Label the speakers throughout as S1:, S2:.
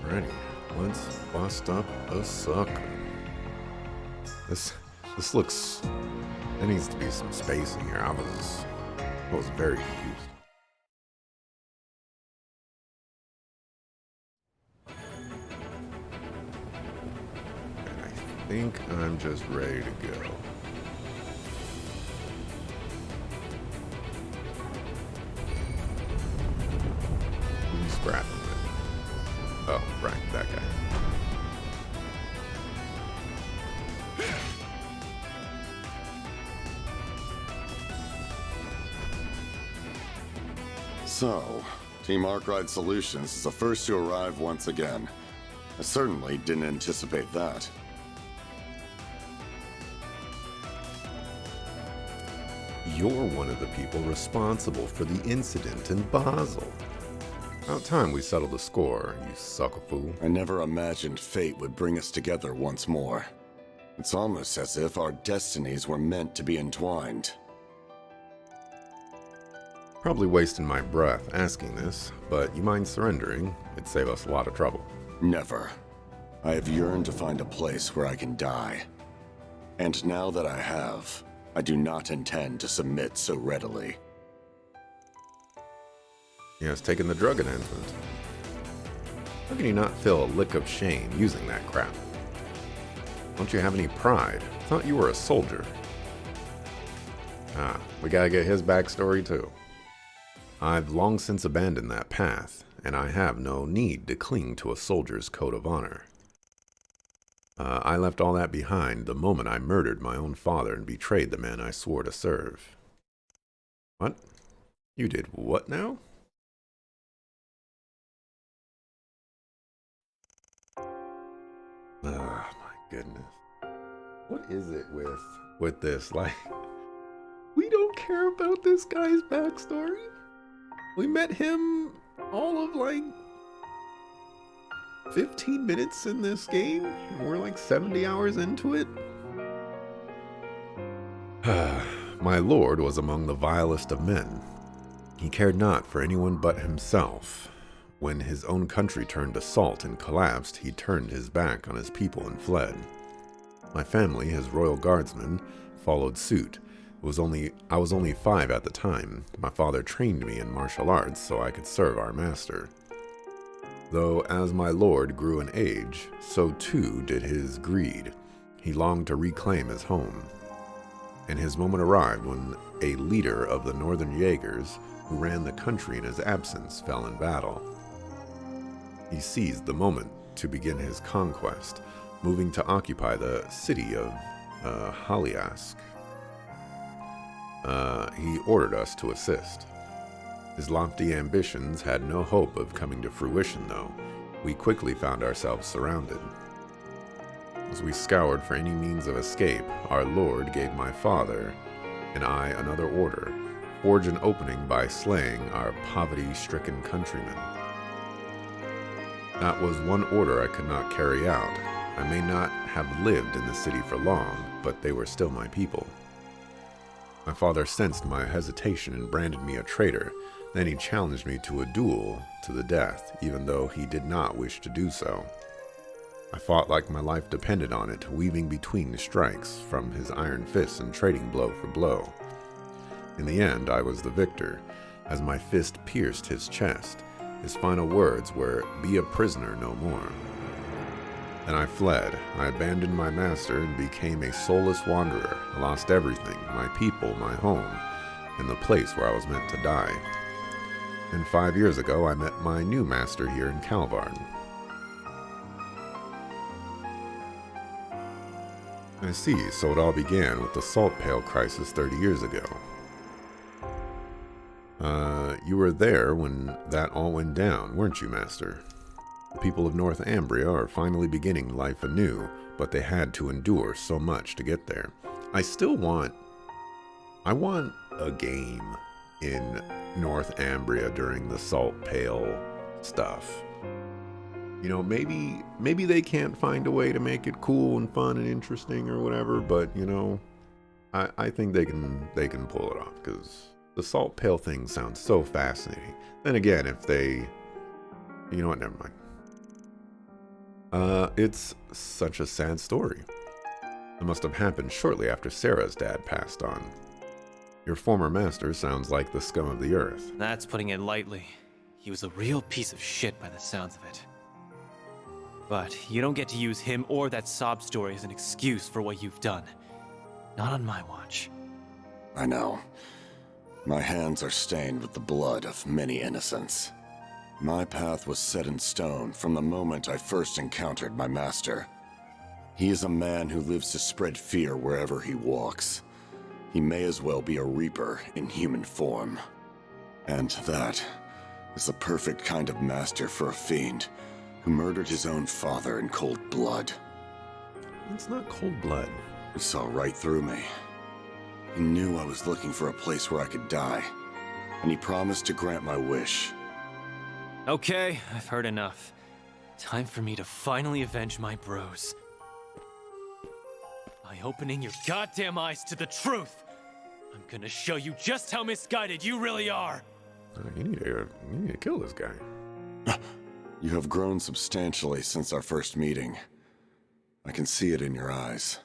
S1: Alrighty, let's bust up a sucker. This this looks. There needs to be some spacing here. I was very confused. And I think I'm just ready to go. Who's grabbing it? Oh, right, that guy.
S2: So, Team Arkride Solutions is the first to arrive once again. I certainly didn't anticipate that.
S1: You're one of the people responsible for the incident in Basel. About time we settled the score, you sucker fool.
S2: I never imagined fate would bring us together once more. It's almost as if our destinies were meant to be entwined.
S1: Probably wasting my breath asking this, but you mind surrendering? It'd save us a lot of trouble.
S2: Never. I have yearned to find a place where I can die. And now that I have, I do not intend to submit so readily.
S1: Yes, taking the drug enhancement. How can you not feel a lick of shame using that crap? Don't you have any pride? I thought you were a soldier. Ah, we gotta get his backstory too. I've long since abandoned that path, and I have no need to cling to a soldier's code of honor. I left all that behind the moment I murdered my own father and betrayed the man I swore to serve. What? You did what now? Oh my goodness. What is it with this? Like, we don't care about this guy's backstory? We met him all of like 15 minutes in this game, and we're like 70 hours into it. My lord was among the vilest of men. He cared not for anyone but himself. When his own country turned to salt and collapsed, he turned his back on his people and fled. My family, his royal guardsmen, followed suit. I was only 5 at the time. My father trained me in martial arts so I could serve our master. Though as my lord grew in age, so too did his greed. He longed to reclaim his home. And his moment arrived when a leader of the northern Jaegers, who ran the country in his absence, fell in battle. He seized the moment to begin his conquest, moving to occupy the city of Haliask. He ordered us to assist. His lofty ambitions had no hope of coming to fruition, though. We quickly found ourselves surrounded. As we scoured for any means of escape, our Lord gave my father and I another order: forge an opening by slaying our poverty-stricken countrymen. That was one order I could not carry out. I may not have lived in the city for long, but they were still my people. My father sensed my hesitation and branded me a traitor. Then he challenged me to a duel to the death, even though he did not wish to do so. I fought like my life depended on it, weaving between the strikes from his iron fists and trading blow for blow. In the end, I was the victor, as my fist pierced his chest. His final words were, "Be a prisoner no more." Then I fled. I abandoned my master and became a soulless wanderer. I lost everything: my people, my home, and the place where I was meant to die. And 5 years ago, I met my new master here in Calvard. I see, so it all began with the Salt Pail crisis 30 years ago. You were there when that all went down, weren't you, Master? The people of North Ambria are finally beginning life anew, but they had to endure so much to get there. I want a game in North Ambria during the Salt Pail stuff. You know, maybe they can't find a way to make it cool and fun and interesting or whatever, but you know, I think they can pull it off, because the Salt Pail thing sounds so fascinating. Then again, if they, you know what, never mind. It's such a sad story. It must have happened shortly after Sarah's dad passed on. Your former master sounds like the scum of the earth.
S3: That's putting it lightly. He was a real piece of shit by the sounds of it. But you don't get to use him or that sob story as an excuse for what you've done. Not on my watch.
S2: I know. My hands are stained with the blood of many innocents. My path was set in stone from the moment I first encountered my master. He is a man who lives to spread fear wherever he walks. He may as well be a reaper in human form. And that is the perfect kind of master for a fiend who murdered his own father in cold blood.
S1: It's not cold blood.
S2: He saw right through me. He knew I was looking for a place where I could die, and he promised to grant my wish.
S3: Okay, I've heard enough. Time for me to finally avenge my bros. By opening your goddamn eyes to the truth, I'm gonna show you just how misguided you really are.
S1: You need to kill this guy.
S2: You have grown substantially since our first meeting. I can see it in your eyes.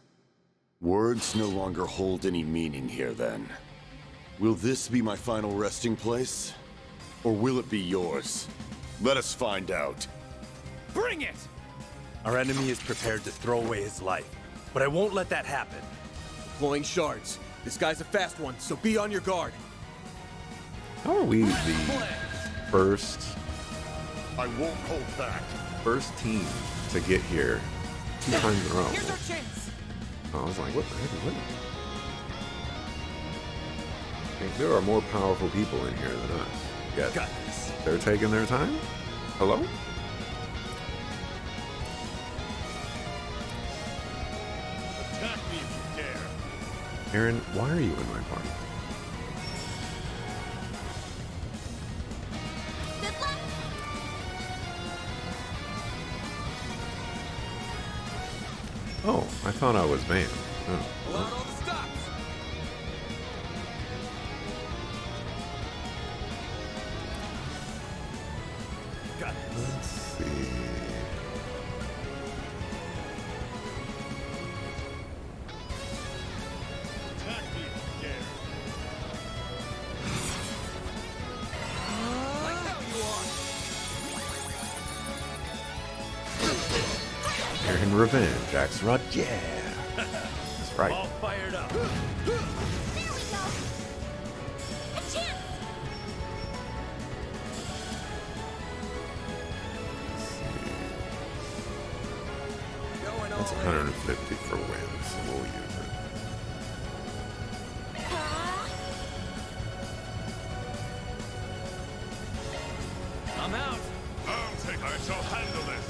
S2: Words no longer hold any meaning here, then. Will this be my final resting place? Or will it be yours? Let us find out.
S3: Bring it!
S4: Our enemy is prepared to throw away his life, but I won't let that happen.
S5: Deploying shards. This guy's a fast one, so be on your guard.
S1: How are we the first
S2: I won't hold back.
S1: team to get here 2 times in a row?
S6: Here's our chance.
S1: I was like, what the heck is that? I think there are more powerful people in here than us. Yet
S4: Got this.
S1: they're taking their time? Hello?
S2: Attack me if you dare.
S1: Aaron, why are you in my party?
S6: Good luck.
S1: Oh, I thought I was banned. Oh.
S5: Pull out all the stops.
S4: Got this.
S1: Let's see.
S2: Attack me if you dare.
S5: Like hell you are.
S1: Aaron Revenge, Axelrod, yeah. That's right.
S4: All fired up.
S6: There we go. A chance.
S5: Going
S1: That's
S5: all in.
S1: 150 for wins, so we'll use it.
S3: I'm out.
S2: I'll think I shall handle this.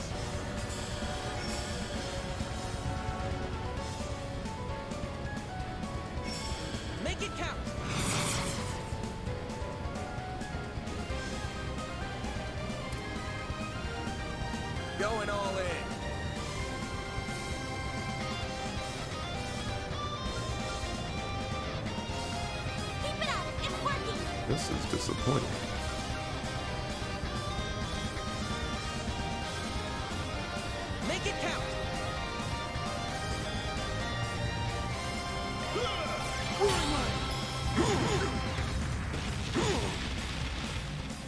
S5: Make it count. Going all in.
S6: Keep it up. It's working.
S1: This is disappointing.
S5: Make it count.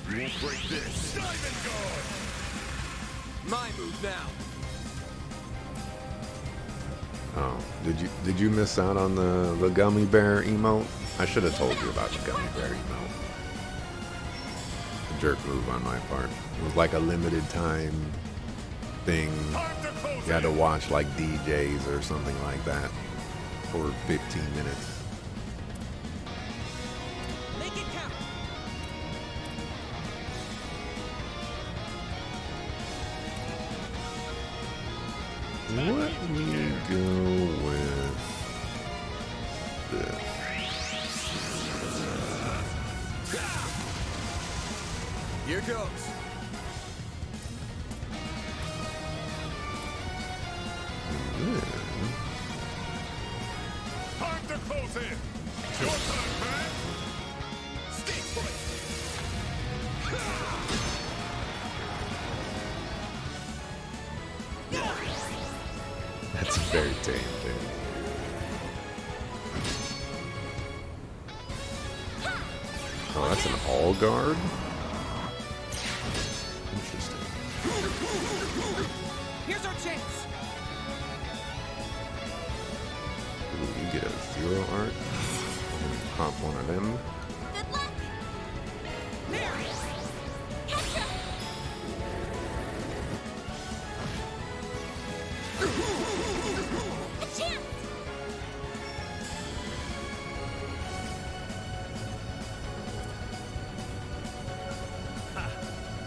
S2: You won't break this. Diamond Guard!
S5: My move now.
S1: Oh, did you miss out on the gummy bear emote? I should have told you about the gummy bear emote. A jerk move on my part. It was like a limited time thing. You had to watch like DJs or something like that for 15 minutes.
S5: Make it count.
S1: Let me go with this.
S5: Here goes.
S1: Yeah.
S2: Time to close in. Your turn, man. Stay put.
S1: Damn, damn. Oh, that's an all guard? Interesting.
S5: Here's our chance.
S1: Ooh, you get a 0 art. Pop one of them.
S6: Good luck. Catch ya. A chance.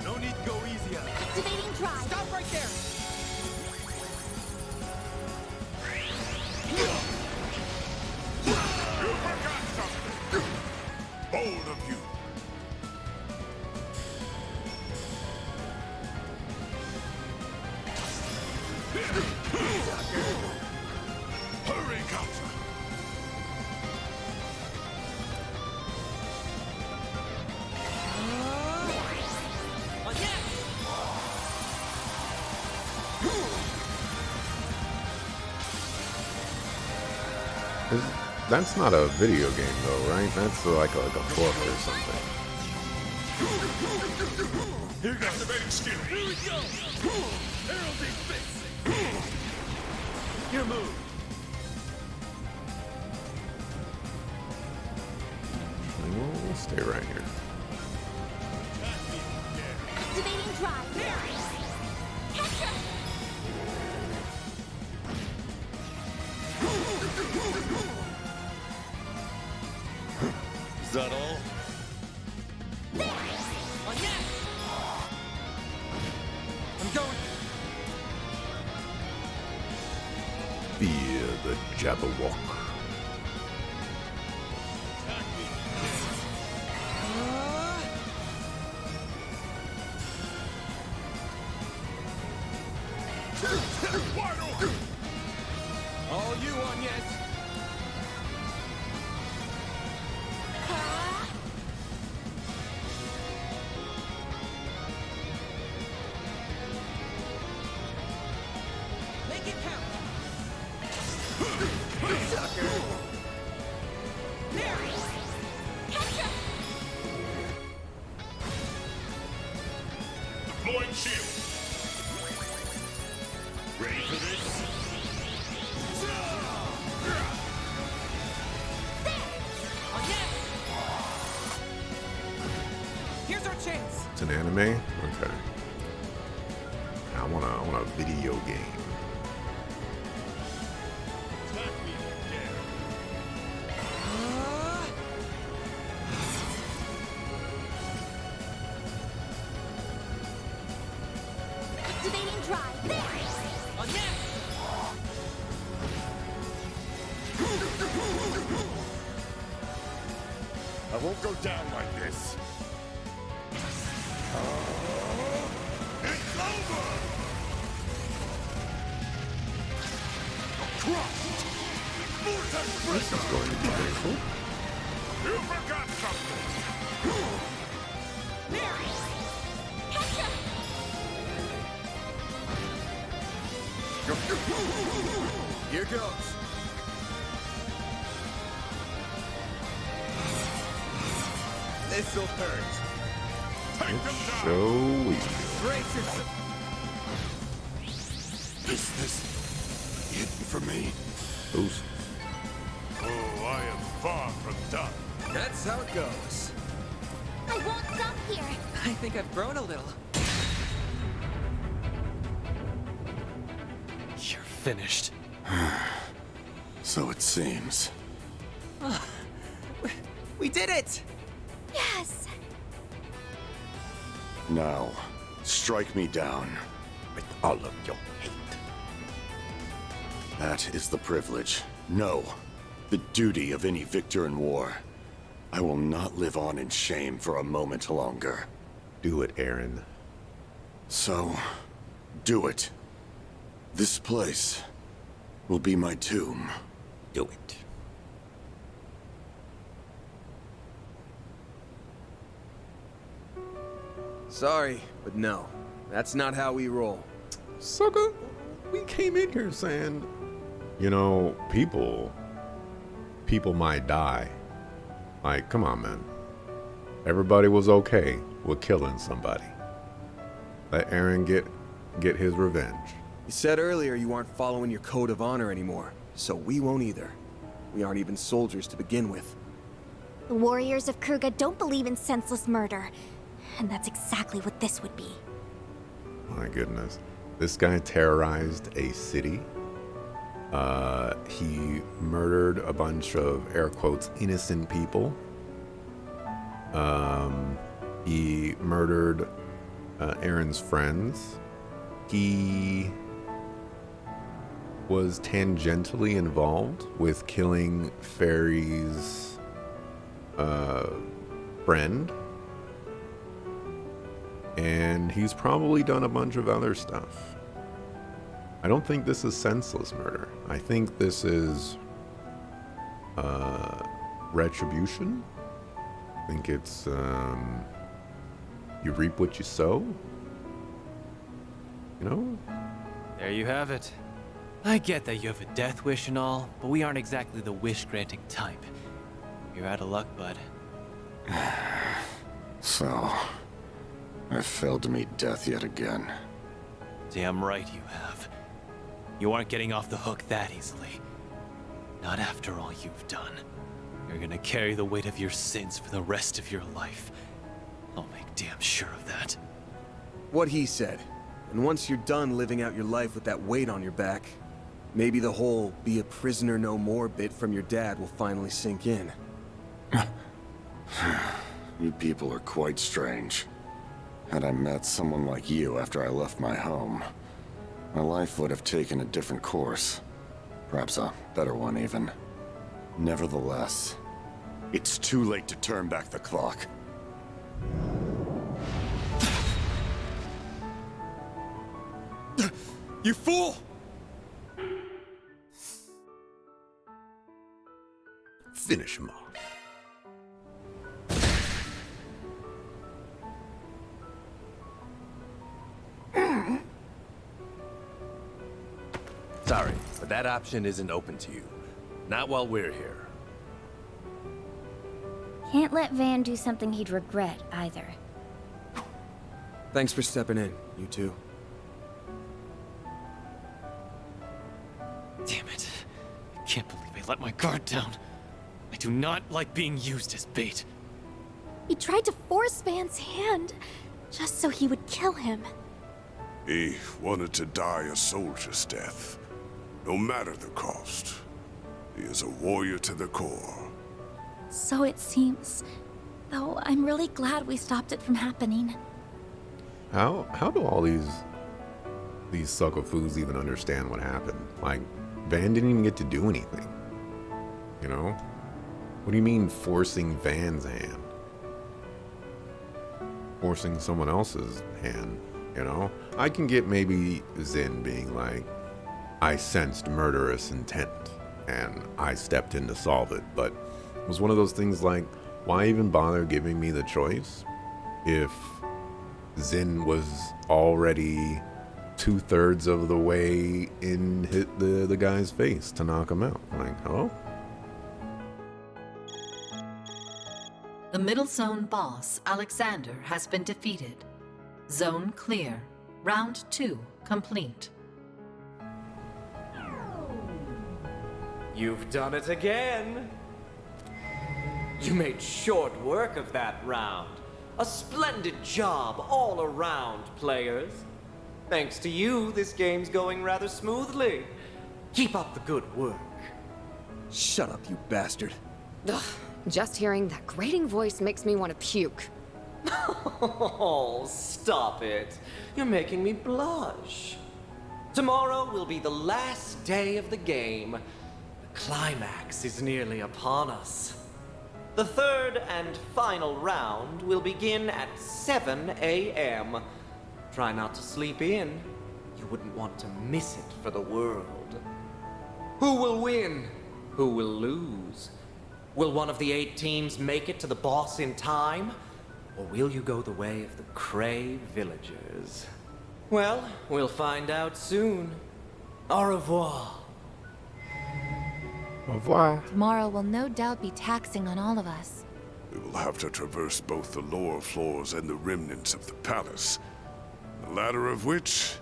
S4: No need to go easy on it.
S6: Activating drive.
S5: Stop right there.
S7: You forgot something! Bold of you! Hurry, Counselor!
S5: On that.
S1: That's not a video game, though, right? That's like a book or something.
S7: Here goes activating skill!
S5: Here we go. Heralding fist. Your move.
S1: We'll stay right here.
S6: Activating drive. Catch ya.
S2: Is that all?
S5: On that. I'm going.
S1: Fear the Jabberwock.
S7: Wide open!
S5: All you on yes. Make it count. Sucker. There.
S6: Catch ya.
S7: Deploying shield! Ready for this?
S5: On yes. Here's our chance.
S1: It's an anime? Okay. I want a video game.
S7: Attack me, dare!
S6: Activating drive.
S5: On yes.
S7: I won't go down like this. It's over! Crushed! Vortex
S1: This is
S7: pressure!
S1: going to be painful.
S7: You forgot something!
S6: Catch ya.
S5: Here goes. This'll hurt.
S7: Take them down!
S1: Show we.
S5: Brace yourself.
S2: Is this it for me?
S1: Oops.
S7: Oh, I am far from done.
S5: That's how it goes.
S6: I won't stop here.
S5: I think I've grown a little.
S3: You're finished.
S2: So it seems.
S5: We did it!
S6: Yes.
S2: Now, strike me down.
S1: With all of your hate.
S2: That is the privilege. No, the duty of any victor in war. I will not live on in shame for a moment longer.
S1: Do it, Aaron.
S2: So, do it. This place will be my tomb.
S1: Do it.
S5: Sorry, but no. That's not how we roll.
S1: Sucker, we came in here saying You know, people might die. Like, come on, man. Everybody was okay with killing somebody. Let Aaron get his revenge.
S5: You said earlier you aren't following your code of honor anymore, so we won't either. We aren't even soldiers to begin with.
S6: The warriors of Kruga don't believe in senseless murder, and that's exactly what this would be.
S1: My goodness. This guy terrorized a city. He murdered a bunch of, air quotes, innocent people. He murdered Aaron's friends. He was tangentially involved with killing Fairy's friend. And he's probably done a bunch of other stuff. I don't think this is senseless murder. I think this is retribution. I think it's you reap what you sow. You know?
S3: There you have it. I get that you have a death wish and all, but we aren't exactly the wish-granting type. You're out of luck, bud.
S2: So, I failed to meet death yet again.
S3: Damn right you have. You aren't getting off the hook that easily. Not after all you've done. You're gonna carry the weight of your sins for the rest of your life. I'll make damn sure of that.
S5: What he said. And once you're done living out your life with that weight on your back, maybe the whole be a prisoner no more bit from your dad will finally sink in.
S2: You people are quite strange. Had I met someone like you after I left my home, my life would have taken a different course. Perhaps a better one, even. Nevertheless, it's too late to turn back the clock.
S5: You fool!
S1: Finish him off.
S4: Sorry, but that option isn't open to you. Not while we're here.
S6: Can't let Van do something he'd regret, either.
S5: Thanks for stepping in, you two.
S3: Damn it. I can't believe I let my guard down. I do not like being used as bait.
S6: He tried to force Van's hand, just so he would kill him.
S7: He wanted to die a soldier's death, no matter the cost. He is a warrior to the core.
S6: So it seems. Though I'm really glad we stopped it from happening.
S1: How do all these sucker-foos even understand what happened? Like, Van didn't even get to do anything. You know? What do you mean forcing Van's hand? Forcing someone else's hand, you know? I can get maybe Zin being like, I sensed murderous intent, and I stepped in to solve it, but it was one of those things like, why even bother giving me the choice if Zin was already 2/3 of the way in hit the guy's face to knock him out? Like, hello?
S8: The middle zone boss, Alexander, has been defeated. Zone clear. Round 2 complete.
S9: You've done it again. You made short work of that round. A splendid job all around, players. Thanks to you, this game's going rather smoothly. Keep up the good work.
S5: Shut up, you bastard.
S10: Ugh, just hearing that grating voice makes me want to puke.
S9: Oh, stop it. You're making me blush. Tomorrow will be the last day of the game. The climax is nearly upon us. The third and final round will begin at 7 a.m. Try not to sleep in. You wouldn't want to miss it for the world. Who will win? Who will lose? Will one of the 8 teams make it to the boss in time? Or will you go the way of the Cray villagers? Well, we'll find out soon. Au revoir.
S1: Au revoir.
S6: Tomorrow will no doubt be taxing on all of us.
S7: We will have to traverse both the lower floors and the remnants of the palace, the latter of which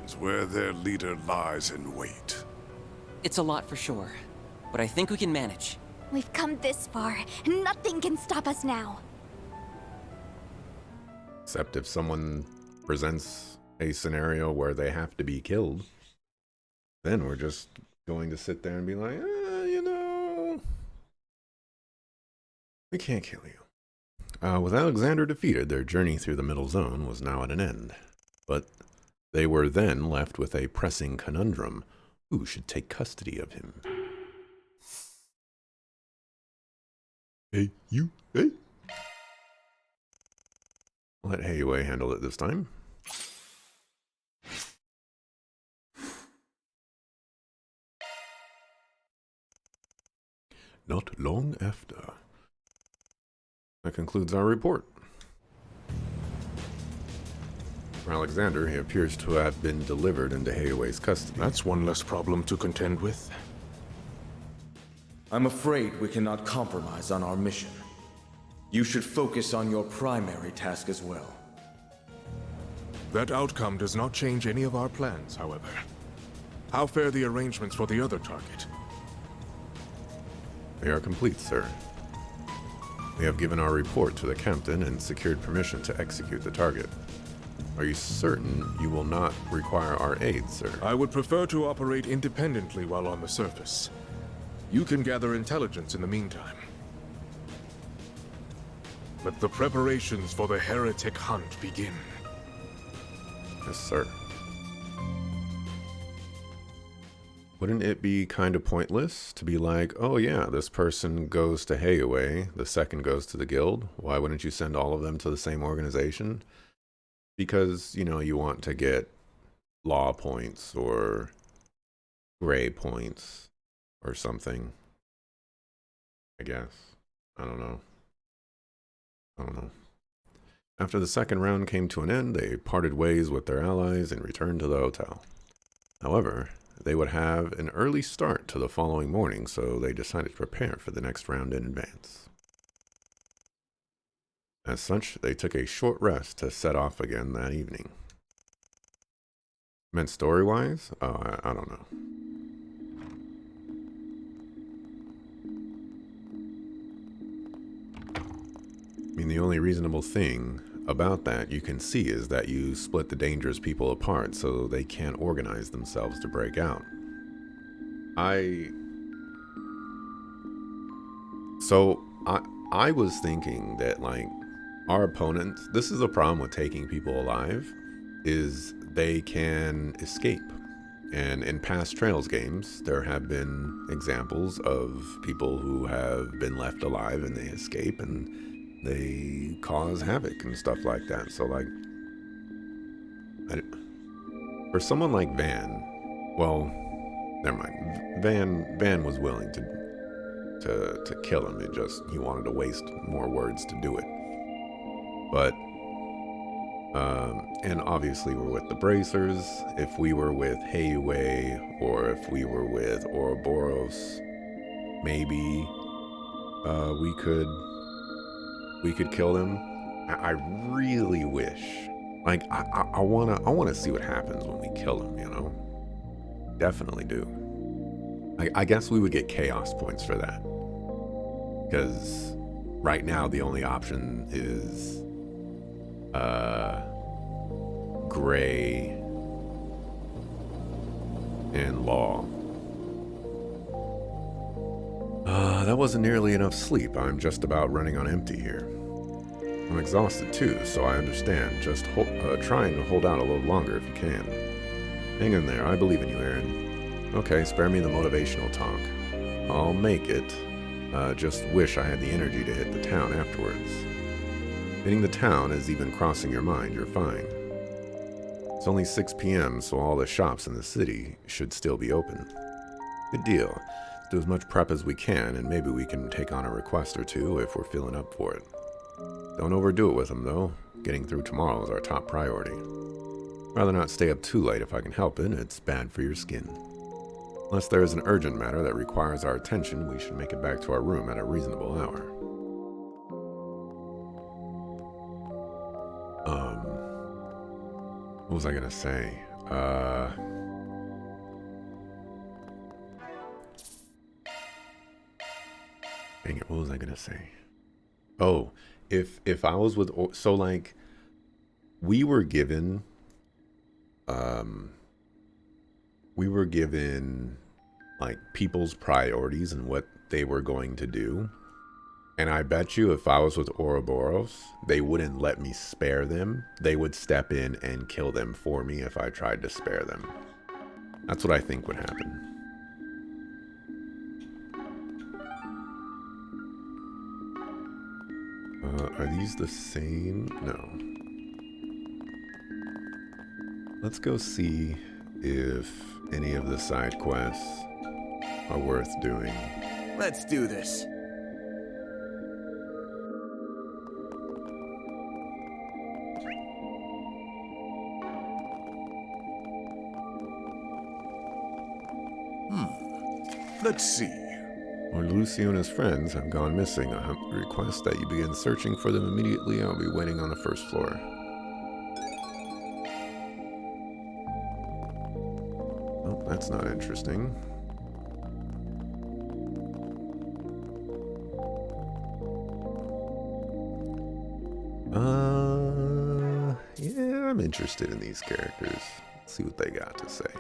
S7: is where their leader lies in wait.
S11: It's a lot for sure, but I think we can manage.
S6: We've come this far, and nothing can stop us now.
S1: Except if someone presents a scenario where they have to be killed, then we're just going to sit there and be like, you know, we can't kill you. With Alexander defeated, their journey through the Middle Zone was now at an end. But they were then left with a pressing conundrum. Who should take custody of him? Hey, you, hey. Let Heiwei handle it this time. Not long after. That concludes our report. For Alexander, he appears to have been delivered into Heiwei's custody.
S12: That's one less problem to contend with.
S13: I'm afraid we cannot compromise on our mission. You should focus on your primary task as well.
S12: That outcome does not change any of our plans, however. How fare the arrangements for the other target?
S1: They are complete, sir. We have given our report to the captain and secured permission to execute the target. Are you certain you will not require our aid, sir?
S12: I would prefer to operate independently while on the surface. You can gather intelligence in the meantime. Let the preparations for the heretic hunt begin.
S1: Yes, sir. Wouldn't it be kind of pointless to be like, oh yeah, this person goes to Heiwei, the second goes to the guild? Why wouldn't you send all of them to the same organization? Because, you know, you want to get law points or gray points or something. I guess. I don't know. After the second round came to an end, they parted ways with their allies and returned to the hotel. However, they would have an early start to the following morning, so they decided to prepare for the next round in advance. As such, they took a short rest to set off again that evening. Meant story-wise? Oh, I don't know. I mean, the only reasonable thing about that you can see is that you split the dangerous people apart so they can't organize themselves to break out. I was thinking that, like, our opponents, this is a problem with taking people alive, is they can escape. And in past Trails games, there have been examples of people who have been left alive and they escape and they cause havoc and stuff like that. So, like, for someone like Van, well, never mind. Van was willing to kill him. It just, he wanted to waste more words to do it. But, and obviously we're with the Bracers. If we were with Heiwei, or if we were with Ouroboros, maybe we could kill them. I really wish, like, I wanna see what happens when we kill them, you know? Definitely do. I guess we would get chaos points for that. Because right now the only option is Gray and Law. That wasn't nearly enough sleep. I'm just about running on empty here. I'm exhausted too, so I understand. Just trying to hold out a little longer if you can. Hang in there. I believe in you, Aaron. Okay, spare me the motivational talk. I'll make it. Just wish I had the energy to hit the town afterwards. Hitting the town is even crossing your mind. You're fine. It's only 6 p.m., so all the shops in the city should still be open. Good deal. Let's do as much prep as we can, and maybe we can take on a request or two if we're feeling up for it. Don't overdo it with them, though. Getting through tomorrow is our top priority. Rather not stay up too late if I can help it. It's bad for your skin. Unless there is an urgent matter that requires our attention, we should make it back to our room at a reasonable hour. What was I gonna say? Dang it, what was I gonna say? Oh, if I was with, so like, we were given like people's priorities and what they were going to do. And I bet you if I was with Ouroboros, they wouldn't let me spare them. They would step in and kill them for me if I tried to spare them. That's what I think would happen. Are these the same? No. Let's go see if any of the side quests are worth doing.
S5: Let's do this.
S7: Let's see.
S1: Lord Lucio and his friends have gone missing. I humbly request that you begin searching for them immediately. I'll be waiting on the first floor. Oh, that's not interesting. Yeah, I'm interested in these characters. Let's see what they got to say.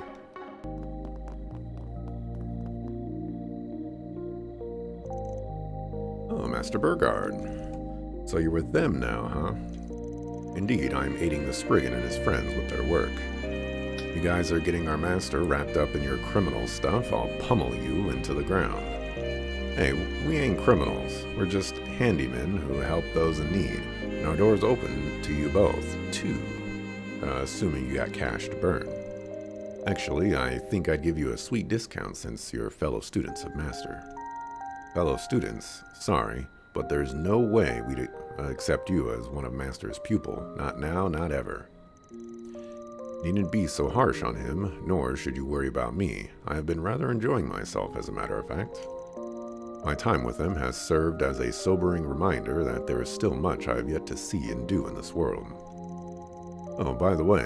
S1: Oh, Master Burgard. So you're with them now, huh? Indeed, I'm aiding the Spriggan and his friends with their work. You guys are getting our master wrapped up in your criminal stuff. I'll pummel you into the ground. Hey, we ain't criminals. We're just handymen who help those in need. And our door's open to you both, too. Assuming you got cash to burn. Actually, I think I'd give you a sweet discount since you're fellow students of Master. Fellow students, sorry, but there's no way we'd accept you as one of Master's pupil. Not now, not ever. Needn't be so harsh on him, nor should you worry about me. I have been rather enjoying myself, as a matter of fact. My time with him has served as a sobering reminder that there is still much I have yet to see and do in this world. Oh, by the way,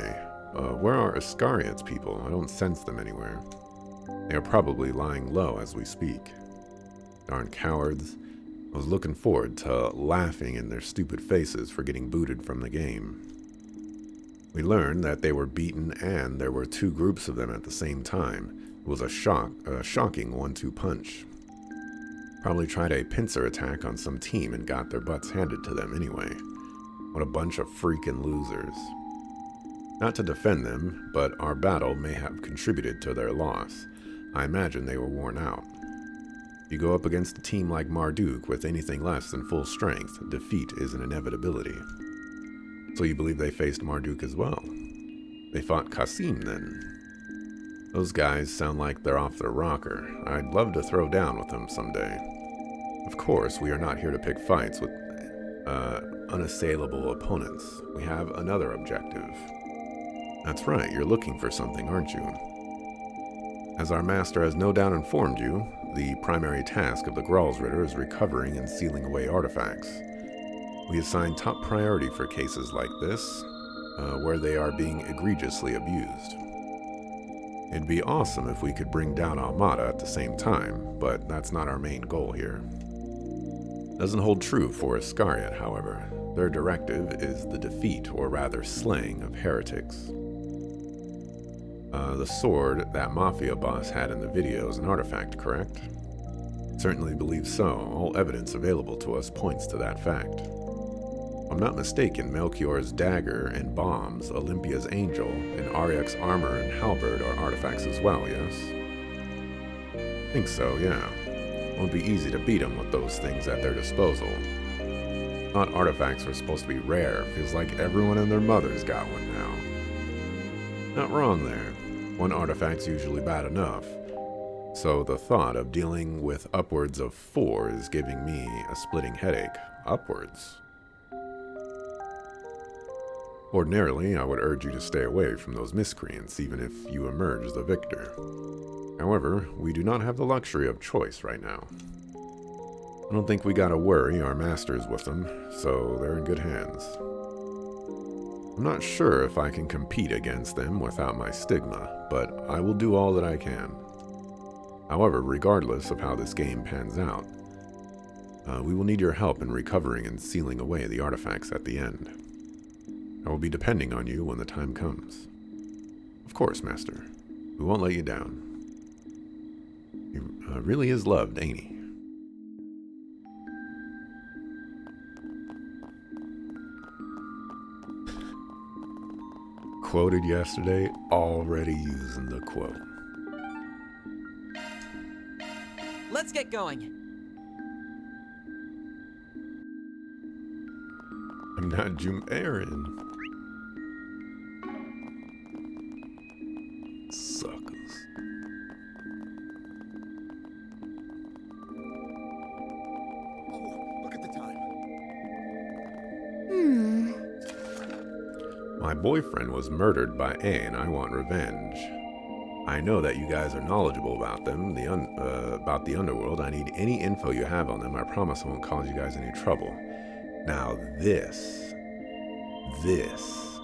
S1: where are Iscariot's people? I don't sense them anywhere. They are probably lying low as we speak. Darn cowards. I was looking forward to laughing in their stupid faces for getting booted from the game. We learned that they were beaten and there were two groups of them at the same time. It was a shocking 1-2 punch. Probably tried a pincer attack on some team and got their butts handed to them anyway. What a bunch of freaking losers. Not to defend them, but our battle may have contributed to their loss. I imagine they were worn out. If you go up against a team like Marduk with anything less than full strength, defeat is an inevitability. So you believe they faced Marduk as well? They fought Qasim then? Those guys sound like they're off their rocker. I'd love to throw down with them someday. Of course, we are not here to pick fights with unassailable opponents. We have another objective. That's right, you're looking for something, aren't you? As our master has no doubt informed you, the primary task of the Gralsritter is recovering and sealing away artifacts. We assign top priority for cases like this, where they are being egregiously abused. It'd be awesome if we could bring down Almada at the same time, but that's not our main goal here. Doesn't hold true for Iscariot, however. Their directive is the defeat, or rather slaying, of heretics. The sword that Mafia boss had in the video is an artifact, correct? Certainly believe so. All evidence available to us points to that fact. If I'm not mistaken, Melchior's dagger and bombs, Olympia's angel, and Aryek's armor and halberd are artifacts as well, yes? Think so, yeah. Won't be easy to beat them with those things at their disposal. Thought artifacts were supposed to be rare. Feels like everyone and their mother's got one now. Not wrong there. One artifact's usually bad enough. So the thought of dealing with upwards of 4 is giving me a splitting headache. Upwards? Ordinarily, I would urge you to stay away from those miscreants, even if you emerge the victor. However, we do not have the luxury of choice right now. I don't think we gotta worry, our master's with them, so they're in good hands. I'm not sure if I can compete against them without my stigma, but I will do all that I can. However, regardless of how this game pans out, we will need your help in recovering and sealing away the artifacts at the end. I will be depending on you when the time comes. Of course, Master. We won't let you down. He really is loved, ain't he? Quoted yesterday, already using the quote.
S11: Let's get going.
S1: I'm not Aaron. Suckers.
S5: Oh, look at the time.
S1: My boyfriend was murdered by A, and I want revenge. I know that you guys are knowledgeable about them, about the underworld. I need any info you have on them. I promise I won't cause you guys any trouble. Now this is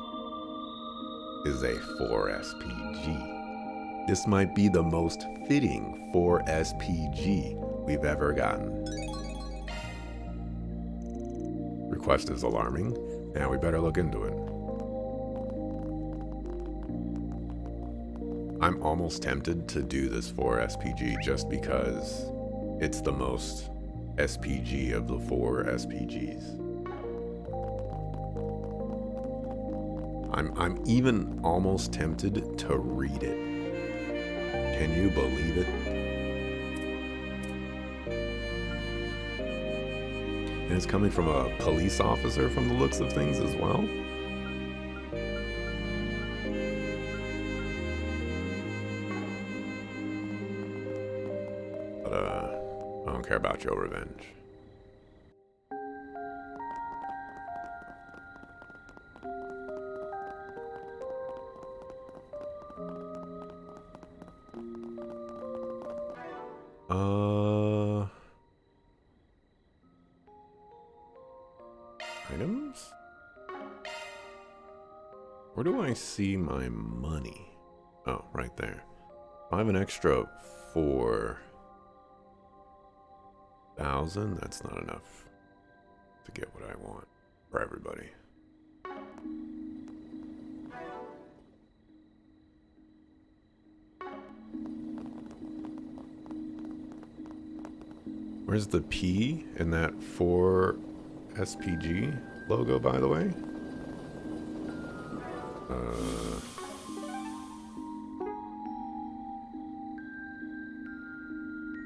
S1: a 4SPG. This might be the most fitting 4SPG we've ever gotten. Request is alarming, and we better look into it. I'm almost tempted to do this 4SPG just because it's the most SPG of the 4 SPGs. I'm even almost tempted to read it. Can you believe it? And it's coming from a police officer from the looks of things as well. But I don't care about your revenge. Items? Where do I see my money? Oh, right there. I have an extra 4,000. That's not enough to get what I want for everybody. Where's the P in that 4 SPG logo, by the way?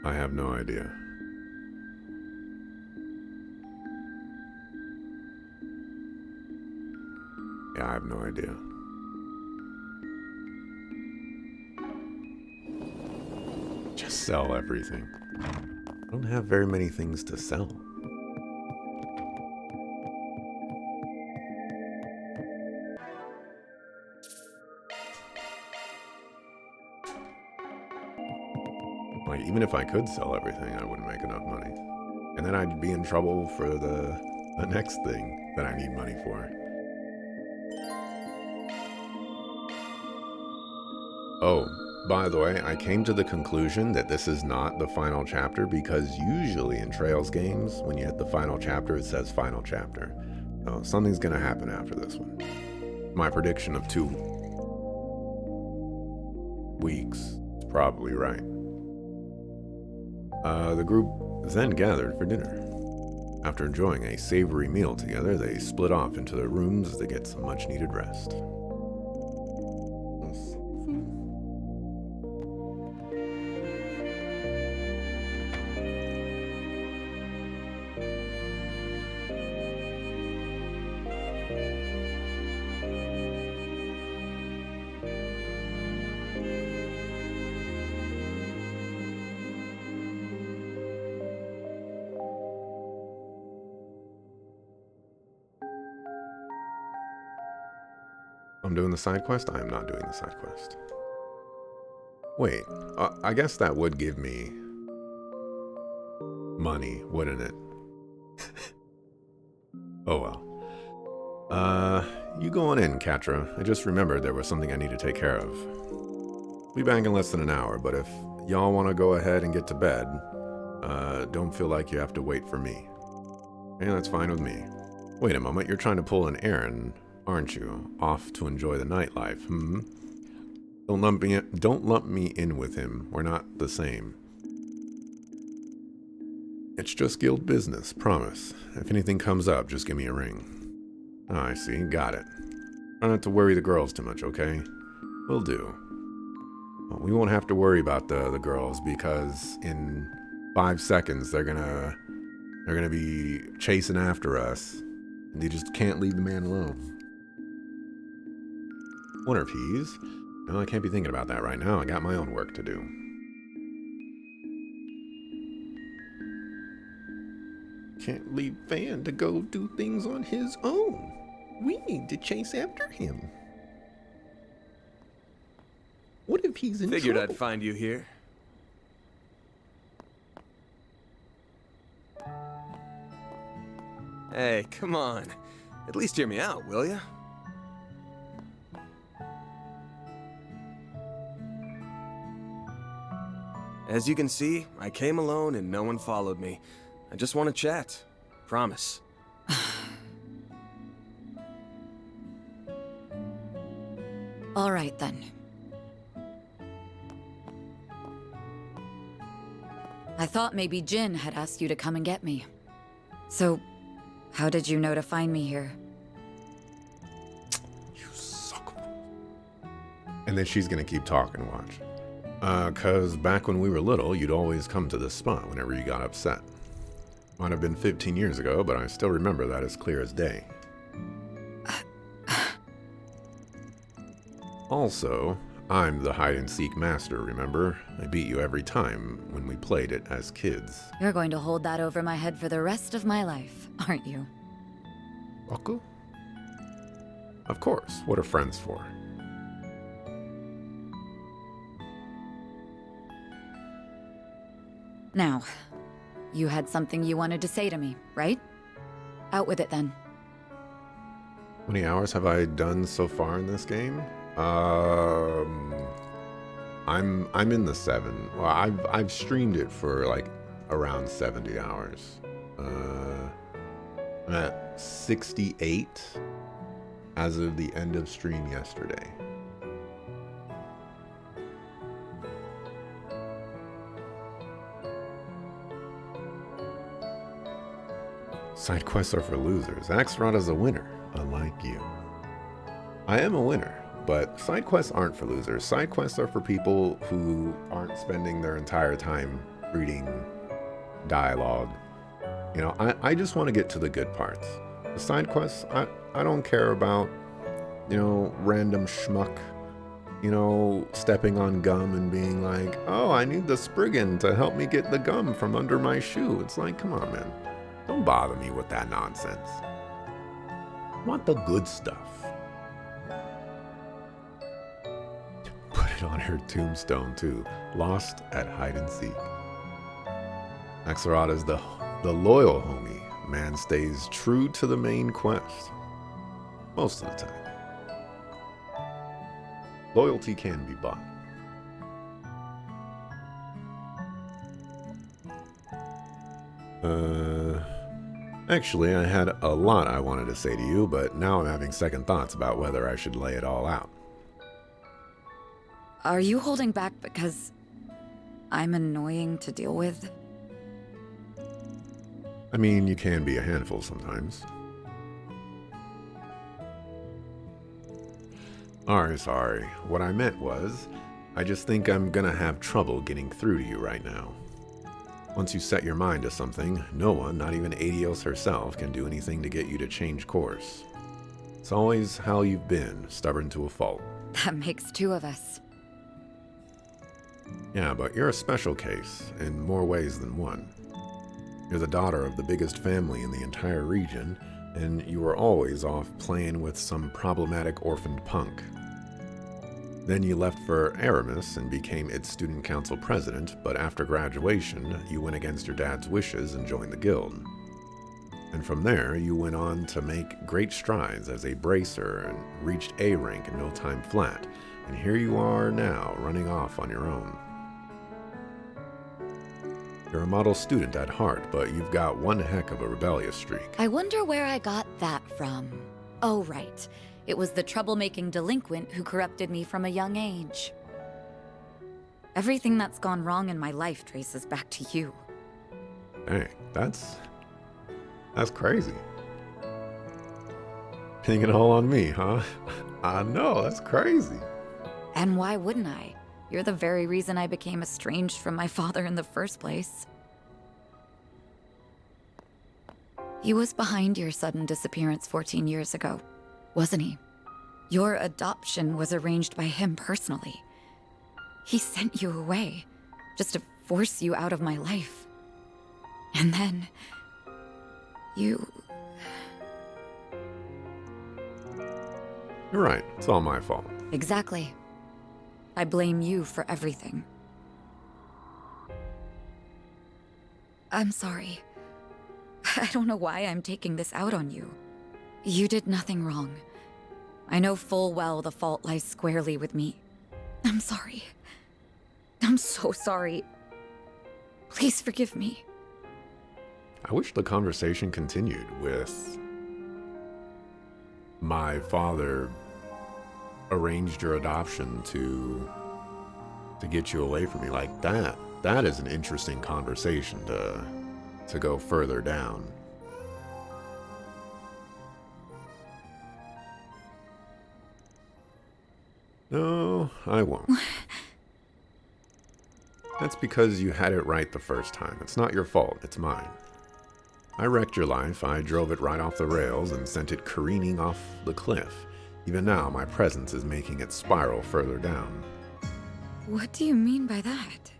S1: I have no idea. Yeah, I have no idea. Just sell everything. I don't have very many things to sell. Like, even if I could sell everything, I wouldn't make enough money. And then I'd be in trouble for the next thing that I need money for. Oh, by the way, I came to the conclusion that this is not the final chapter because usually in Trails games, when you hit the final chapter, it says final chapter. So something's gonna happen after this one. My prediction of 2 weeks is probably right. The group then gathered for dinner. After enjoying a savory meal together, they split off into their rooms to get some much-needed rest. I'm doing the side quest? I am not doing the side quest. Wait, I guess that would give me money, wouldn't it? Oh well. You go on in, Katra. I just remembered there was something I need to take care of. Be back in less than an hour, but if y'all want to go ahead and get to bed, don't feel like you have to wait for me. Yeah, that's fine with me. Wait a moment, you're trying to pull an errand, aren't you? Off to enjoy the nightlife, hmm? Don't lump me in with him. We're not the same. It's just guild business, promise. If anything comes up, just give me a ring. Oh, I see, got it. Try not to worry the girls too much, okay? Will do. Well, we won't have to worry about the girls because in 5 seconds they're gonna be chasing after us. And they just can't leave the man alone. Wonder if he's... No, I can't be thinking about that right now. I got my own work to do. Can't leave Van to go do things on his own. We need to chase after him. What if he's in
S5: Figured
S1: trouble?
S5: I'd find you here. Hey, come on. At least hear me out, will ya? As you can see, I came alone and no one followed me. I just want to chat. Promise.
S14: All right, then. I thought maybe Jin had asked you to come and get me. So, how did you know to find me here?
S1: You suck. And then she's gonna keep talking, watch. 'Cause back when we were little, you'd always come to this spot whenever you got upset. Might have been 15 years ago, but I still remember that as clear as day. Also, I'm the hide-and-seek master, remember? I beat you every time when we played it as kids.
S14: You're going to hold that over my head for the rest of my life, aren't you?
S1: Aku? Of course, what are friends for?
S14: Now, you had something you wanted to say to me, right? Out with it then.
S1: How many hours have I done so far in this game? I'm in the 7. Well, I've streamed it for like around 70 hours. I'm at 68 as of the end of stream yesterday. Side quests are for losers. Axelrod's a winner, unlike you. I am a winner, but side quests aren't for losers. Side quests are for people who aren't spending their entire time reading dialogue. You know, I just want to get to the good parts. The side quests, I don't care about, you know, random schmuck, you know, stepping on gum and being like, oh, I need the Spriggan to help me get the gum from under my shoe. It's like, come on, man. Don't bother me with that nonsense. I want the good stuff. Put it on her tombstone, too. Lost at hide and seek. Axelrod is the loyal homie. Man stays true to the main quest. Most of the time. Loyalty can be bought. Actually, I had a lot I wanted to say to you, but now I'm having second thoughts about whether I should lay it all out.
S14: Are you holding back because I'm annoying to deal with?
S1: I mean, you can be a handful sometimes. Sorry. What I meant was, I just think I'm gonna have trouble getting through to you right now. Once you set your mind to something, no one, not even Adios herself, can do anything to get you to change course. It's always how you've been, stubborn to a fault.
S14: That makes 2 of us.
S1: Yeah, but you're a special case, in more ways than one. You're the daughter of the biggest family in the entire region, and you were always off playing with some problematic orphaned punk. Then you left for Aramis and became its student council president, but after graduation, you went against your dad's wishes and joined the guild. And from there, you went on to make great strides as a bracer and reached A rank in no time flat, and here you are now, running off on your own. You're a model student at heart, but you've got one heck of a rebellious streak.
S14: I wonder where I got that from. Oh, right. It was the troublemaking delinquent who corrupted me from a young age. Everything that's gone wrong in my life traces back to you.
S1: Dang, that's crazy. Pinning it all on me, huh? I know, that's crazy.
S14: And why wouldn't I? You're the very reason I became estranged from my father in the first place. He was behind your sudden disappearance 14 years ago, wasn't he? Your adoption was arranged by him personally. He sent you away, just to force you out of my life. And then... you...
S1: You're right, it's all my fault.
S14: Exactly. I blame you for everything. I'm sorry. I don't know why I'm taking this out on you. You did nothing wrong. I know full well the fault lies squarely with me. I'm sorry. I'm so sorry. Please forgive me.
S1: I wish the conversation continued with my father arranged your adoption to get you away from me. Like that is an interesting conversation to go further down. No, I won't. That's because you had it right the first time. It's not your fault, it's mine. I wrecked your life, I drove it right off the rails and sent it careening off the cliff. Even now, my presence is making it spiral further down.
S14: What do you mean by that?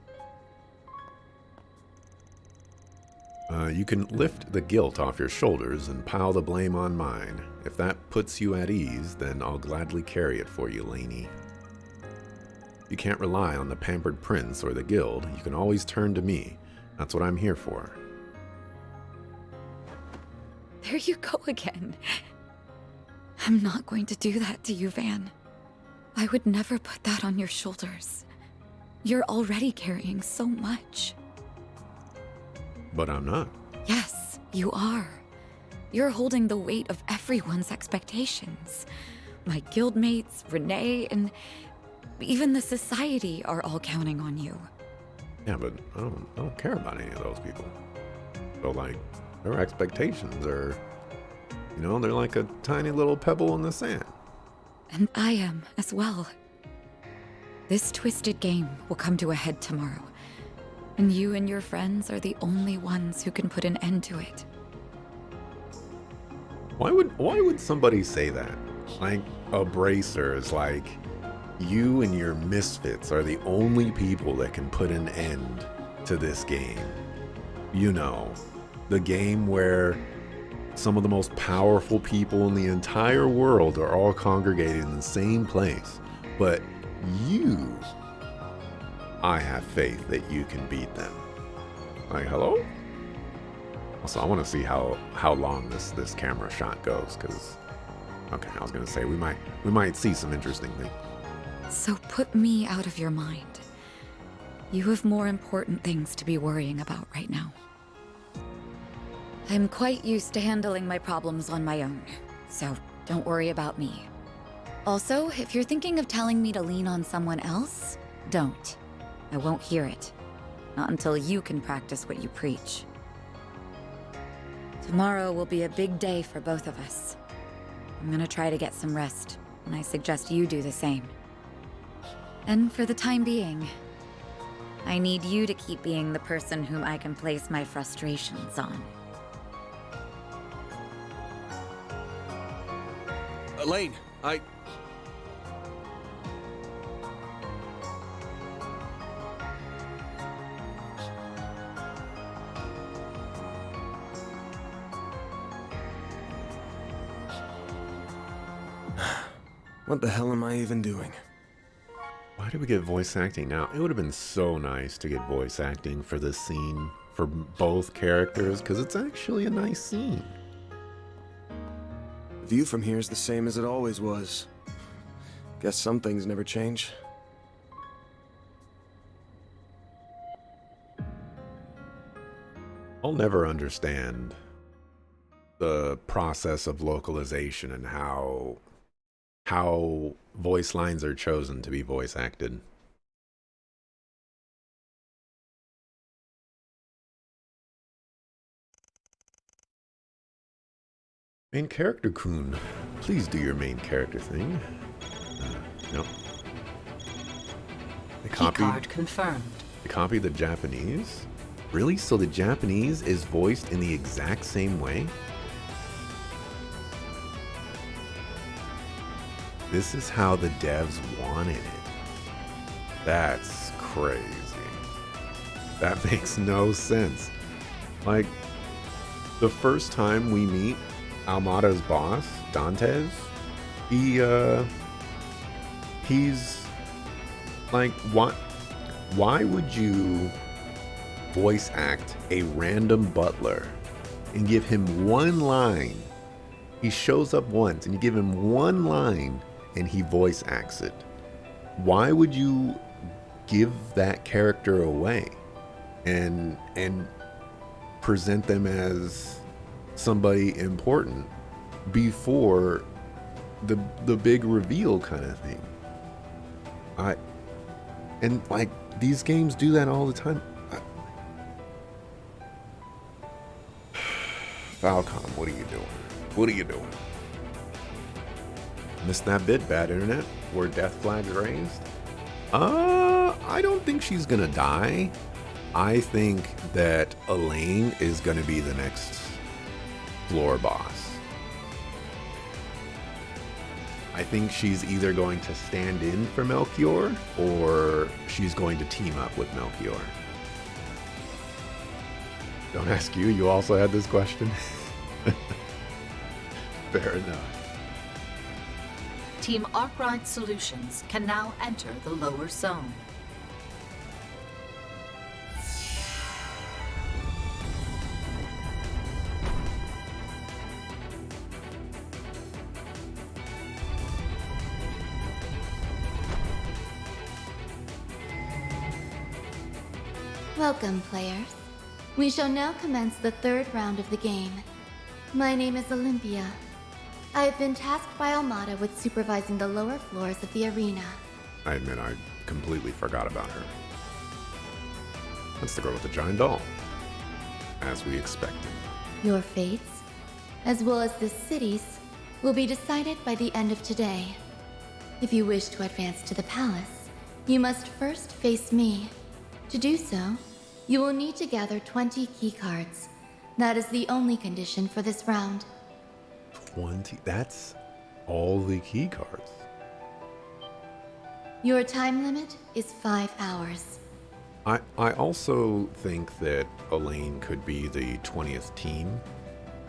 S1: You can lift the guilt off your shoulders and pile the blame on mine. If that puts you at ease, then I'll gladly carry it for you, Lainey. You can't rely on the pampered prince or the guild. You can always turn to me. That's what I'm here for.
S14: There you go again. I'm not going to do that to you, Van. I would never put that on your shoulders. You're already carrying so much.
S1: But I'm not.
S14: Yes, you are. You're holding the weight of everyone's expectations. My guildmates, Renee, and even the society are all counting on you.
S1: Yeah, but I don't care about any of those people. So, like, their expectations are, they're like a tiny little pebble in the sand.
S14: And I am as well. This twisted game will come to a head tomorrow, and you and your friends are the only ones who can put an end to it.
S1: Why would somebody say that? Like, a bracer is like, you and your misfits are the only people that can put an end to this game. The game where some of the most powerful people in the entire world are all congregated in the same place. But you, I have faith that you can beat them. Like, hello? Also, I want to see how long this camera shot goes, because, okay, I was going to say, we might see some interesting things.
S14: So put me out of your mind. You have more important things to be worrying about right now. I'm quite used to handling my problems on my own, so don't worry about me. Also, if you're thinking of telling me to lean on someone else, don't. I won't hear it. Not until you can practice what you preach. Tomorrow will be a big day for both of us. I'm gonna try to get some rest, and I suggest you do the same. And for the time being, I need you to keep being the person whom I can place my frustrations on.
S5: Elaine, What the hell am I even doing?
S1: Why did we get voice acting now? It would have been so nice to get voice acting for this scene for both characters, because it's actually a nice scene.
S5: The view from here is the same as it always was. Guess some things never change.
S1: I'll never understand the process of localization and how voice lines are chosen to be voice acted. Main character Kun, please do your main character thing. No.
S8: Keycard confirmed.
S1: They copied the Japanese? Really? So the Japanese is voiced in the exact same way? This is how the devs wanted it. That's crazy. That makes no sense. Like, the first time we meet Almada's boss, Dantes, he's like, why would you voice act a random butler and give him one line? He shows up once and you give him one line and he voice acts it. Why would you give that character away and present them as somebody important before the big reveal kind of thing? And like, these games do that all the time. Falcom, what are you doing? What are you doing? Missed that bit, bad internet. Were death flags raised? I don't think she's gonna die. I think that Elaine is gonna be the next floor boss. I think she's either going to stand in for Melchior or she's going to team up with Melchior. Don't ask you, you also had this question? Fair enough.
S8: Team Arkwright Solutions can now enter the lower zone.
S6: Welcome, players. We shall now commence the third round of the game. My name is Olympia. I have been tasked by Almada with supervising the lower floors of the arena.
S1: I admit I completely forgot about her. That's the girl with the giant doll. As we expected.
S6: Your fates, as well as the city's, will be decided by the end of today. If you wish to advance to the palace, you must first face me. To do so, you will need to gather 20 keycards. That is the only condition for this round.
S1: 20? That's all the key cards.
S6: Your time limit is 5 hours.
S1: I also think that Elaine could be the 20th team.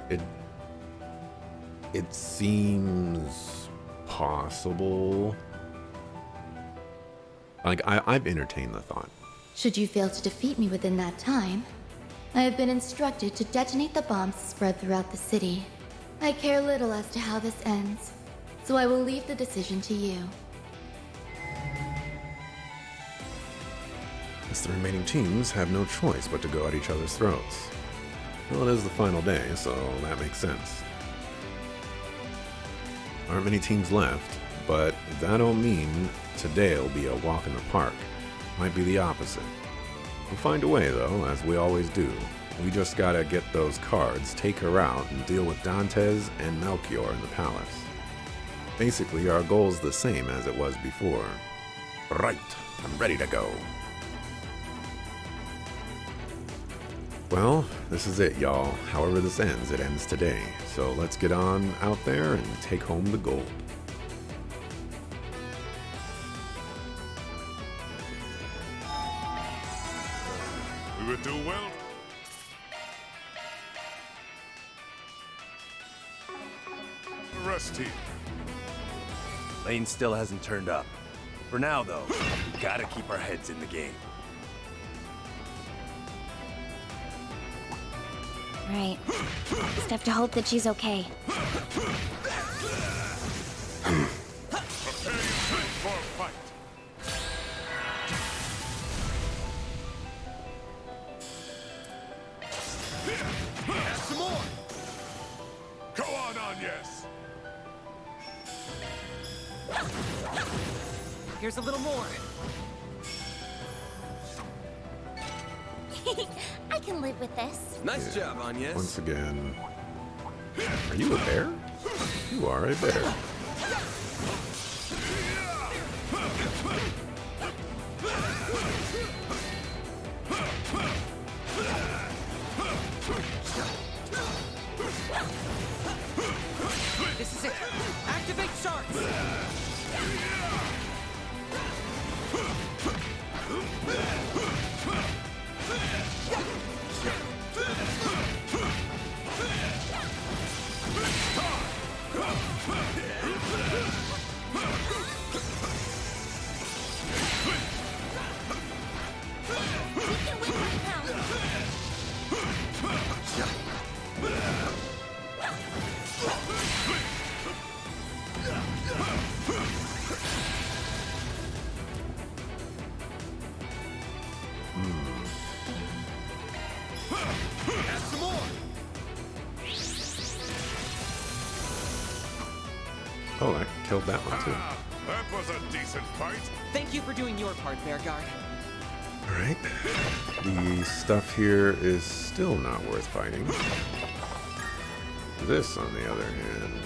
S1: It seems possible. Like, I've entertained the thought.
S6: Should you fail to defeat me within that time, I have been instructed to detonate the bombs spread throughout the city. I care little as to how this ends, so I will leave the decision to you.
S1: As the remaining teams have no choice but to go at each other's throats. Well, it is the final day, so that makes sense. Aren't many teams left, but that don't mean today'll be a walk in the park. Might be the opposite. We'll find a way, though, as we always do. We just gotta get those cards, take her out, and deal with Dantes and Melchior in the palace. Basically, our goal's the same as it was before. Right, I'm ready to go. Well, this is it, y'all. However this ends, it ends today. So let's get on out there and take home the gold.
S7: We would do well. The rest team.
S4: Lane still hasn't turned up. For now, though, we gotta keep our heads in the game.
S15: Right. Just have to hope that she's okay.
S7: Prepare yourself for a fight. Have some more. Go on, Agnes.
S11: Here's a little more.
S15: I can live with this.
S5: Nice job, Agnes.
S1: Once again. Are you a bear? You are a bear.
S11: This is it. Activate sharks.
S1: Oh, I killed that one too.
S7: That was a decent fight.
S11: Thank you for doing your part, Bearguard.
S1: Alright. The stuff here is still not worth fighting. This, on the other hand,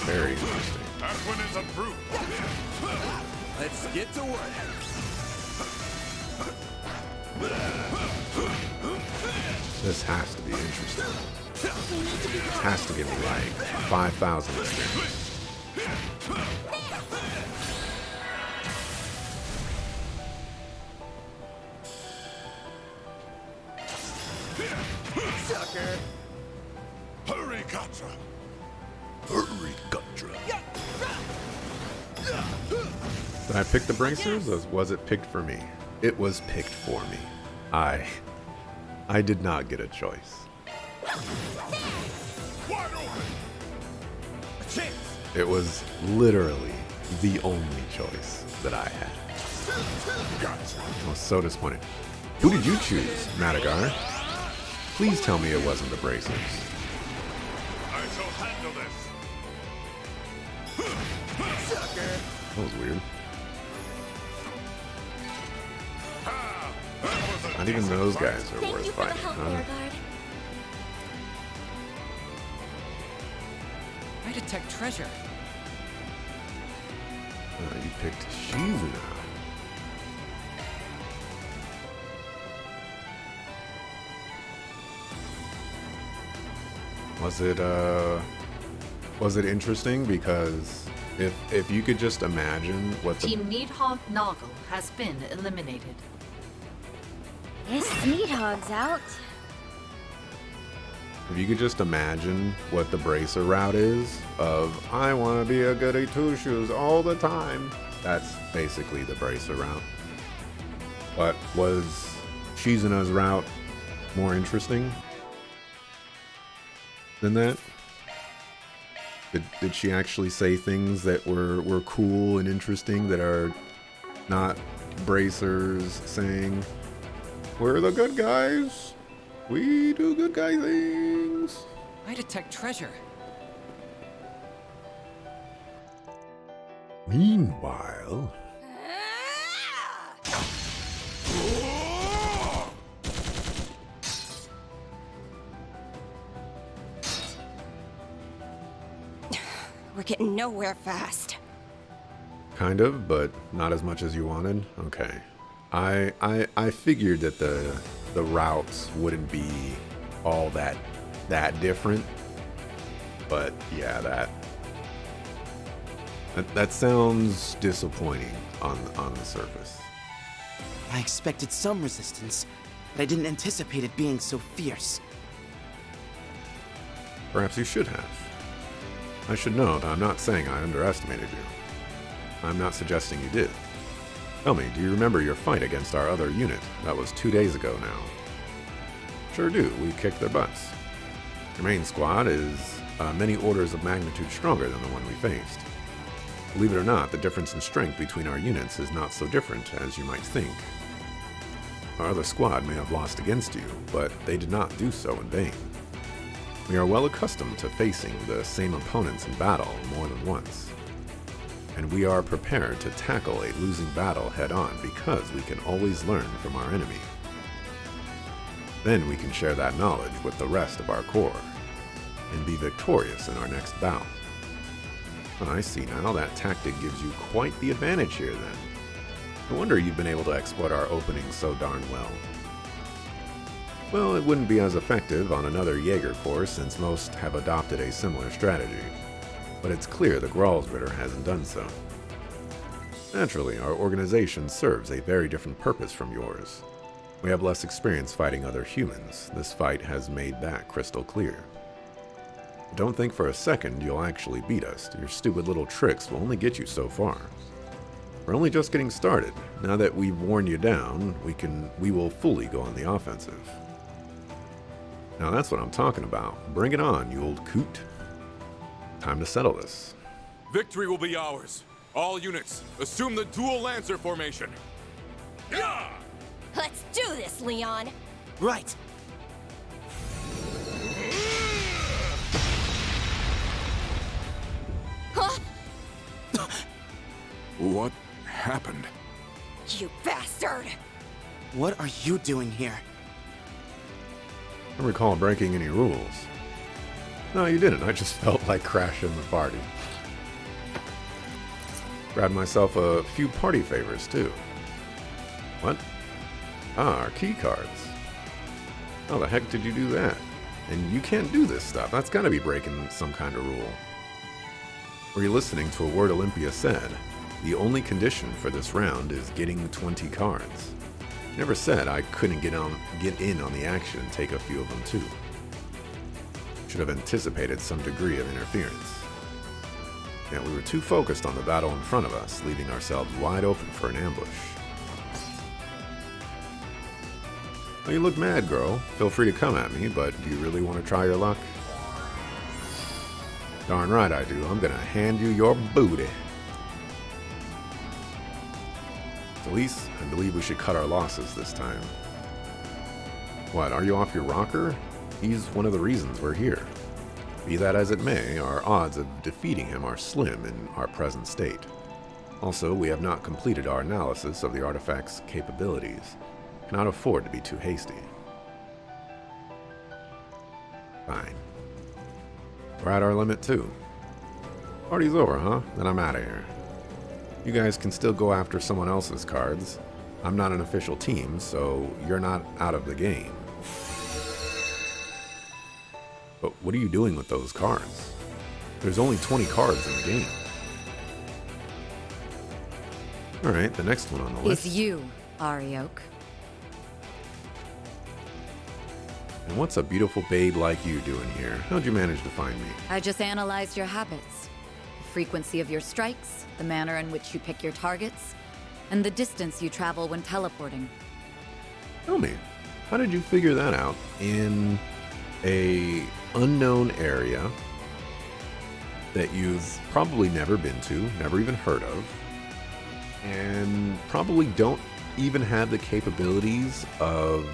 S1: very interesting.
S7: That one is approved.
S5: Let's get to work.
S1: This has to be interesting. This has to give me like 5,000 experience.
S5: Sucker.
S7: Hurry, Gatra. Hurry, Gatra.
S1: Did I pick the bracers, or was it picked for me? It was picked for me. I did not get a choice.
S7: Wide open.
S5: A chance.
S1: It was literally the only choice that I had. I was so disappointed. Who did you choose, Madagar? Please tell me it wasn't the bracers.
S7: I shall handle this.
S5: Sucker.
S1: That was weird. Not even those guys are
S15: Thank
S1: worth
S15: you for the
S1: fighting,
S15: help,
S1: huh?
S15: Bearguard.
S11: I detect treasure.
S1: You picked Shizuna. Was it interesting? Because if you could just imagine what the
S8: Team Needhog Noggle has been eliminated.
S15: This Needhog's out.
S1: if you could just imagine what the bracer route is of I want to be a goody two shoes all the time. That's basically the bracer route. But was Shizuna's route more interesting than that? Did she actually say things that were cool and interesting that are not bracers saying, we're the good guys, we do good guy things?
S11: I detect treasure.
S1: Meanwhile...
S15: We're getting nowhere fast.
S1: Kind of, but not as much as you wanted? Okay. I figured that the routes wouldn't be all that different. But yeah, that sounds disappointing on the surface.
S16: I expected some resistance, but I didn't anticipate it being so fierce.
S1: Perhaps you should have. I should note, I'm not saying I underestimated you. I'm not suggesting you did. Tell me, do you remember your fight against our other unit? That was 2 days ago now. Sure do, we kicked their butts. Your main squad is many orders of magnitude stronger than the one we faced. Believe it or not, the difference in strength between our units is not so different as you might think. Our other squad may have lost against you, but they did not do so in vain. We are well accustomed to facing the same opponents in battle more than once. And we are prepared to tackle a losing battle head-on because we can always learn from our enemy. Then we can share that knowledge with the rest of our corps and be victorious in our next bout. I see now, that tactic gives you quite the advantage here then. No wonder you've been able to exploit our openings so darn well. Well, it wouldn't be as effective on another Jaeger corps since most have adopted a similar strategy. But it's clear the Gralsritter hasn't done so. Naturally, our organization serves a very different purpose from yours. We have less experience fighting other humans. This fight has made that crystal clear. Don't think for a second you'll actually beat us. Your stupid little tricks will only get you so far. We're only just getting started. Now that we've worn you down, we will fully go on the offensive. Now that's what I'm talking about. Bring it on, you old coot. Time to settle this.
S12: Victory will be ours. All units, assume the dual Lancer formation. Yeah!
S17: Let's do this, Leon!
S16: Right.
S17: Huh?
S12: What happened?
S17: You bastard!
S16: What are you doing here?
S1: I don't recall breaking any rules. No, you didn't. I just felt like crashing the party. Grabbed myself a few party favors, too. What? Ah, our key cards. How the heck did you do that? And you can't do this stuff. That's gotta be breaking some kind of rule. Were you listening to a word Olympia said? The only condition for this round is getting 20 cards. She never said I couldn't get in on the action and take a few of them too. Should have anticipated some degree of interference. Yet we were too focused on the battle in front of us, leaving ourselves wide open for an ambush. Well, you look mad, girl. Feel free to come at me, but do you really want to try your luck? Darn right I do. I'm gonna hand you your booty. Elise, I believe we should cut our losses this time. What, are you off your rocker? He's one of the reasons we're here. Be that as it may, our odds of defeating him are slim in our present state. Also, we have not completed our analysis of the artifact's capabilities. Cannot afford to be too hasty. Fine. We're at our limit too. Party's over, huh? Then I'm out of here. You guys can still go after someone else's cards. I'm not an official team, so you're not out of the game. But what are you doing with those cards? There's only 20 cards in the game. Alright, the next one on the list.
S14: It's you, Ariok.
S1: And what's a beautiful babe like you doing here? How'd you manage to find me?
S14: I just analyzed your habits. The frequency of your strikes, the manner in which you pick your targets, and the distance you travel when teleporting.
S1: Tell me, how did you figure that out in a unknown area that you've probably never been to, never even heard of, and probably don't even have the capabilities of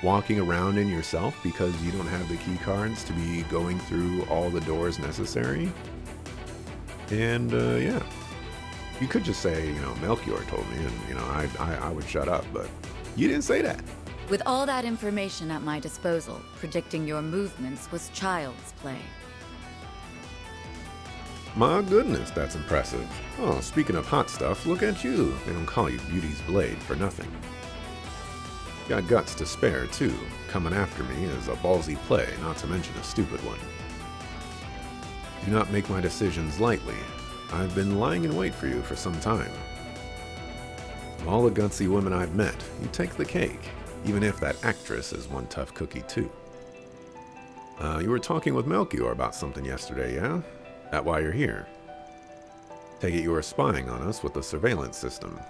S1: walking around in yourself because you don't have the key cards to be going through all the doors necessary? And yeah, you could just say, you know, Melchior told me, and you know, I would shut up, but you didn't say that.
S14: With all that information at my disposal, predicting your movements was child's play.
S1: My goodness, that's impressive. Oh, speaking of hot stuff, look at you. They don't call you Beauty's Blade for nothing. Got guts to spare, too. Coming after me is a ballsy play, not to mention a stupid one. Do not make my decisions lightly. I've been lying in wait for you for some time. Of all the gutsy women I've met, you take the cake, even if that actress is one tough cookie, too. You were talking with Melchior about something yesterday, yeah? That why you're here? Take it you are spying on us with the surveillance system.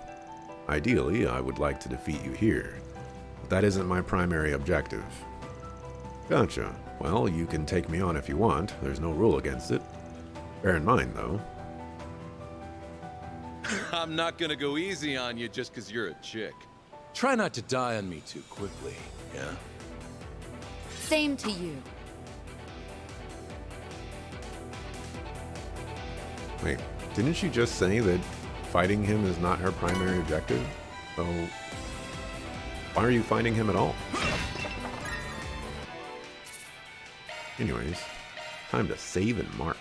S1: Ideally, I would like to defeat you here. But that isn't my primary objective. Gotcha. Well, you can take me on if you want. There's no rule against it. Bear in mind, though.
S18: I'm not gonna go easy on you just because you're a chick.
S4: Try not to die on me too quickly, yeah?
S14: Same to you.
S1: Wait, didn't she just say that fighting him is not her primary objective? So, why are you fighting him at all? Anyways, time to save and mark.